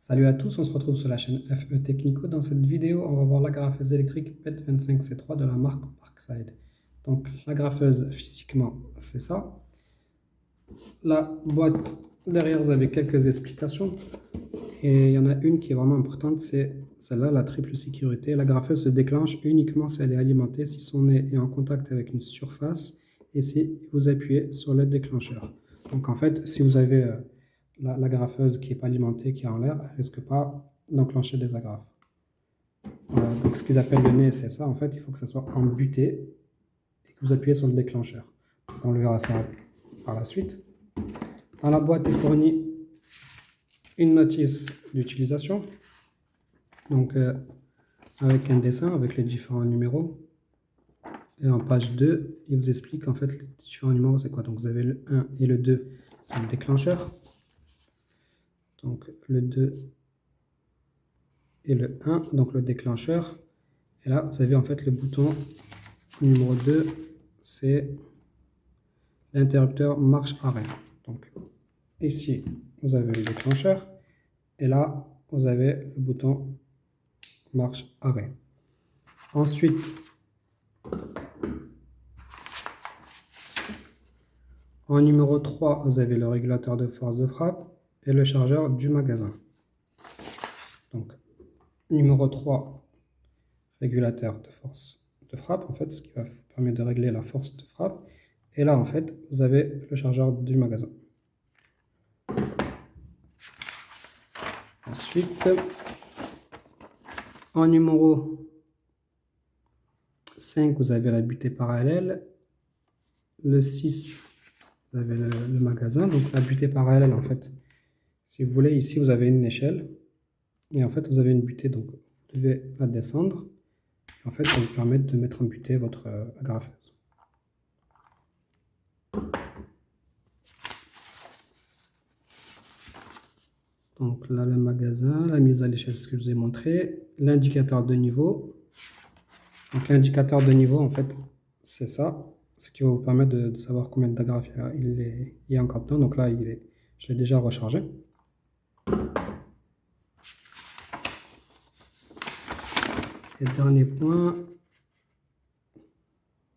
Salut à tous, on se retrouve sur la chaîne FE Technico. Dans cette vidéo, on va voir l'agrafeuse électrique PET25C3 de la marque Parkside. Donc l'agrafeuse, physiquement, c'est ça. La boîte, derrière, vous avez quelques explications. Et il y en a une qui est vraiment importante, c'est celle-là, la triple sécurité. L'agrafeuse se déclenche uniquement si elle est alimentée, si son nez est en contact avec une surface et si vous appuyez sur le déclencheur. Donc en fait, si vous avez l'agrafeuse qui n'est pas alimentée, qui est en l'air, elle ne risque pas d'enclencher des agrafes. Voilà, donc ce qu'ils appellent le nez, c'est ça. En fait, il faut que ça soit embuté et que vous appuyez sur le déclencheur. Donc on le verra ça par la suite. Dans la boîte est fournie une notice d'utilisation, donc avec un dessin, avec les différents numéros. Et en page 2, il vous explique en fait les différents numéros, c'est quoi. Donc vous avez le 1 et le 2, c'est le déclencheur. Donc le 2 et le 1, donc le déclencheur. Et là, vous avez en fait le bouton numéro 2, c'est l'interrupteur marche-arrêt. Donc ici, vous avez le déclencheur. Et là, vous avez le bouton marche-arrêt. Ensuite, en numéro 3, vous avez le régulateur de force de frappe et le chargeur du magasin. Donc, numéro 3, régulateur de force de frappe, en fait, ce qui va vous permettre de régler la force de frappe. Et là, en fait, vous avez le chargeur du magasin. Ensuite, en numéro 5, vous avez la butée parallèle. Le 6, vous avez le magasin. Donc, la butée parallèle, en fait, si vous voulez, ici, vous avez une échelle. Et en fait, vous avez une butée, donc vous devez la descendre. En fait, ça va vous permettre de mettre en butée votre agrafeuse. Donc là, le magasin, la mise à l'échelle, ce que je vous ai montré, l'indicateur de niveau. Donc l'indicateur de niveau, en fait, c'est ça. Ce qui va vous permettre de savoir combien d'agrafes il y a encore dedans. Donc là, je l'ai déjà rechargé. Et dernier point,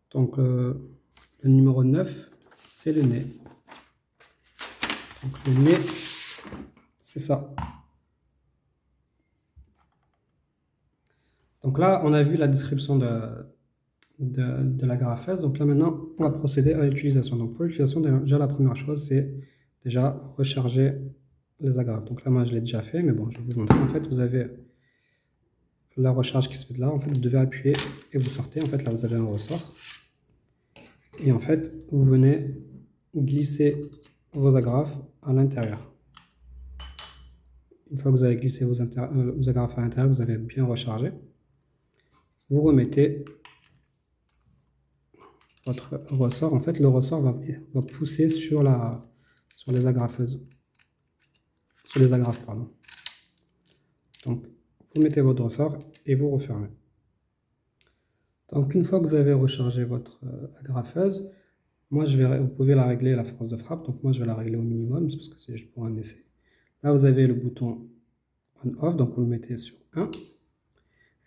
donc le numéro 9, c'est le nez. Donc le nez, c'est ça. Donc là, on a vu la description de l'agrafeuse. Donc là, maintenant, on va procéder à l'utilisation. Donc pour l'utilisation, déjà, la première chose, c'est déjà recharger les agrafes. Donc là, moi, je l'ai déjà fait, mais bon, je vais vous montrer. En fait, vous avez la recharge qui se fait de là. En fait, vous devez appuyer et vous sortez. En fait, là, vous avez un ressort. Et en fait, vous venez glisser vos agrafes à l'intérieur. Une fois que vous avez glissé vos agrafes à l'intérieur, vous avez bien rechargé. Vous remettez votre ressort. En fait, le ressort va pousser sur les agrafeuses. Sur les agrafes, pardon. Donc, vous mettez votre ressort et vous refermez. Donc, une fois que vous avez rechargé votre agrafeuse, vous pouvez la régler la force de frappe. Donc, moi, je vais la régler au minimum, parce que c'est juste pour un essai. Là, vous avez le bouton on-off, donc vous le mettez sur 1.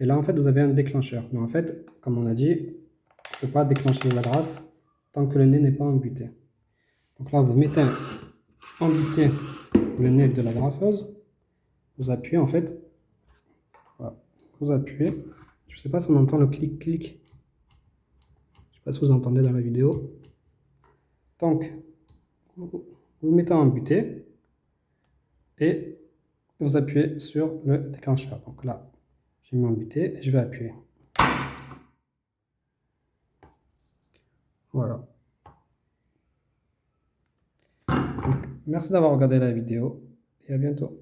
Et là, en fait, vous avez un déclencheur. Mais en fait, comme on a dit, il ne faut pas déclencher les agrafes tant que le nez n'est pas embuté. Donc là, vous mettez embuté le nez de l'agrafeuse. Vous appuyez, en fait. Voilà. Vous appuyez. Je ne sais pas si on entend le clic-clic. Je ne sais pas si vous entendez dans la vidéo. Donc, vous mettez embuté et vous appuyez sur le déclencheur. Donc là, j'ai mis embuté et je vais appuyer. Voilà. Donc, merci d'avoir regardé la vidéo et à bientôt.